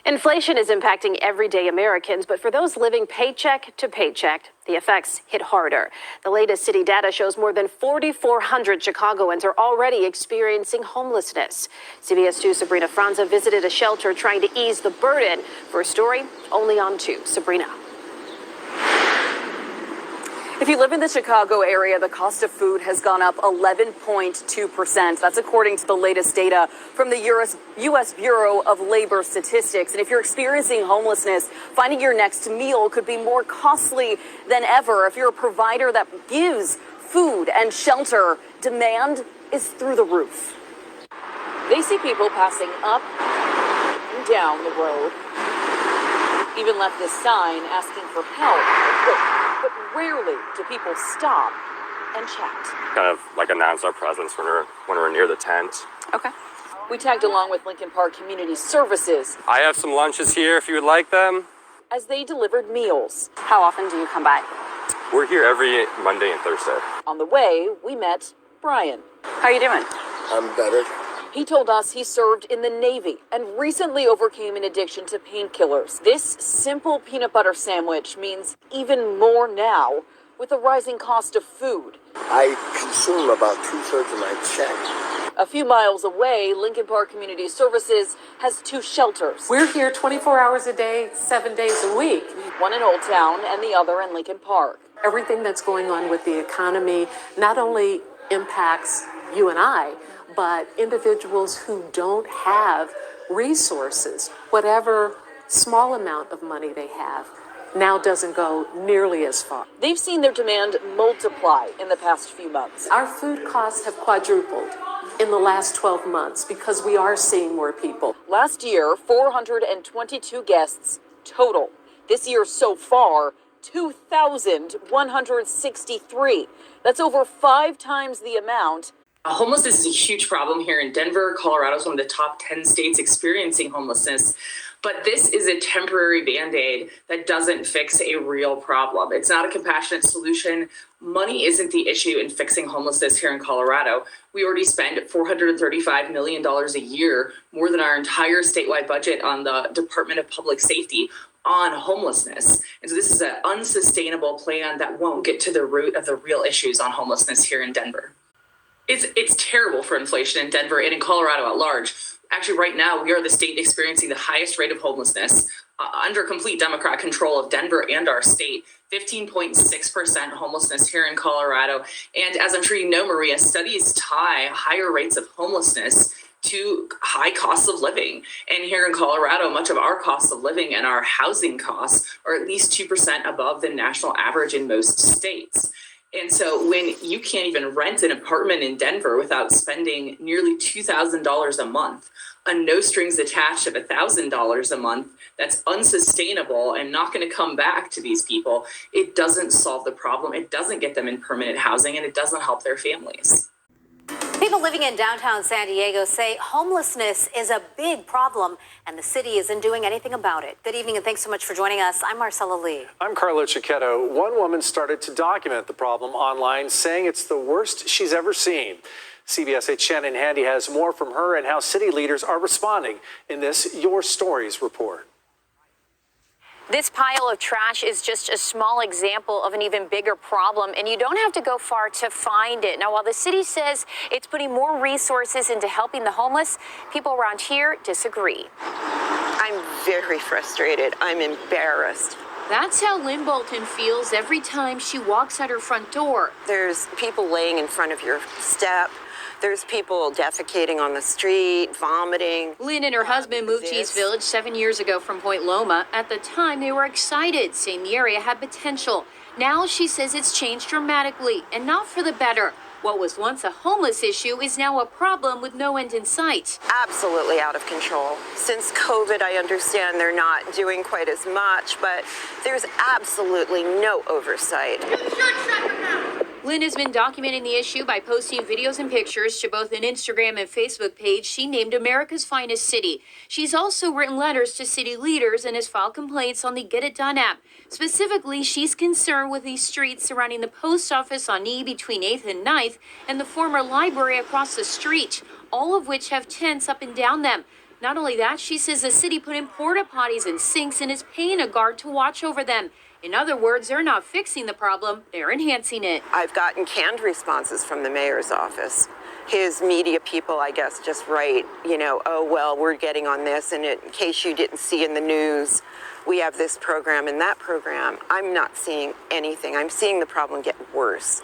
Inflation is impacting everyday Americans, but for those living paycheck to paycheck, the effects hit harder. The latest city data shows more than 4,400 Chicagoans are already experiencing homelessness. CBS 2's Sabrina Franza visited a shelter trying to ease the burden. For a story only on 2. Sabrina. If you live in the Chicago area, the cost of food has gone up 11.2%. That's according to the latest data from the U.S. Bureau of Labor Statistics. And if you're experiencing homelessness, finding your next meal could be more costly than ever. If you're a provider that gives food and shelter, demand is through the roof. They see people passing up and down the road, even left this sign asking for help. But rarely do people stop and chat. Kind of like announce our presence when we're near the tent. Okay. We tagged along with Lincoln Park Community Services. I have some lunches here if you would like them. As they delivered meals. How often do you come by? We're here every Monday and Thursday. On the way, we met Brian. How you doing? I'm better. He told us he served in the Navy and recently overcame an addiction to painkillers. This simple peanut butter sandwich means even more now with the rising cost of food. I consume about 2/3 of my check. A few miles away, Lincoln Park Community Services has 2 shelters. We're here 24 hours a day, 7 days a week. One in Old Town and the other in Lincoln Park. Everything that's going on with the economy not only impacts you and I, but individuals who don't have resources, whatever small amount of money they have, now doesn't go nearly as far. They've seen their demand multiply in the past few months. Our food costs have quadrupled in the last 12 months because we are seeing more people. Last year, 422 guests total. This year so far, 2,163. That's over 5 times the amount. Homelessness is a huge problem here in Denver. Colorado is one of the top 10 states experiencing homelessness. But this is a temporary Band-Aid that doesn't fix a real problem. It's not a compassionate solution. Money isn't the issue in fixing homelessness here in Colorado. We already spend $435 million a year, more than our entire statewide budget on the Department of Public Safety on homelessness. And so this is an unsustainable plan that won't get to the root of the real issues on homelessness here in Denver. It's terrible for inflation in Denver and in Colorado at large. Actually, right now, we are the state experiencing the highest rate of homelessness under complete Democrat control of Denver and our state. 15.6% homelessness here in Colorado. And as I'm sure you know, Maria, studies tie higher rates of homelessness to high costs of living. And here in Colorado, much of our costs of living and our housing costs are at least 2% above the national average in most states. And so when you can't even rent an apartment in Denver without spending nearly $2,000 a month, a no strings attached of $1,000 a month, that's unsustainable and not going to come back to these people, it doesn't solve the problem. It doesn't get them in permanent housing, and it doesn't help their families. People living in downtown San Diego say homelessness is a big problem and the city isn't doing anything about it. Good evening and thanks so much for joining us. I'm Marcella Lee. I'm Carlo Cicchetto. One woman started to document the problem online, saying it's the worst she's ever seen. CBS 8's Shannon Handy has more from her and how city leaders are responding in this Your Stories report. This pile of trash is just a small example of an even bigger problem, and you don't have to go far to find it. Now, while the city says it's putting more resources into helping the homeless, people around here disagree. I'm very frustrated. I'm embarrassed. That's how Lynn Bolton feels every time she walks out her front door. There's people laying in front of your step. There's people defecating on the street, vomiting. Lynn and her husband moved to East Village 7 years ago from Point Loma. At the time, they were excited, saying the area had potential. Now she says it's changed dramatically, and not for the better. What was once a homeless issue is now a problem with no end in sight. Absolutely out of control. Since COVID, I understand they're not doing quite as much, but there's absolutely no oversight. Lynn has been documenting the issue by posting videos and pictures to both an Instagram and Facebook page she named America's Finest City. She's also written letters to city leaders and has filed complaints on the Get It Done app. Specifically, she's concerned with these streets surrounding the post office on E between 8th and 9th and the former library across the street, all of which have tents up and down them. Not only that, she says the city put in porta potties and sinks and is paying a guard to watch over them. In other words, they're not fixing the problem, they're enhancing it. I've gotten canned responses from the mayor's office. His media people, I guess, just write, oh, well, we're getting on this, and in case you didn't see in the news, we have this program and that program. I'm not seeing anything. I'm seeing the problem get worse.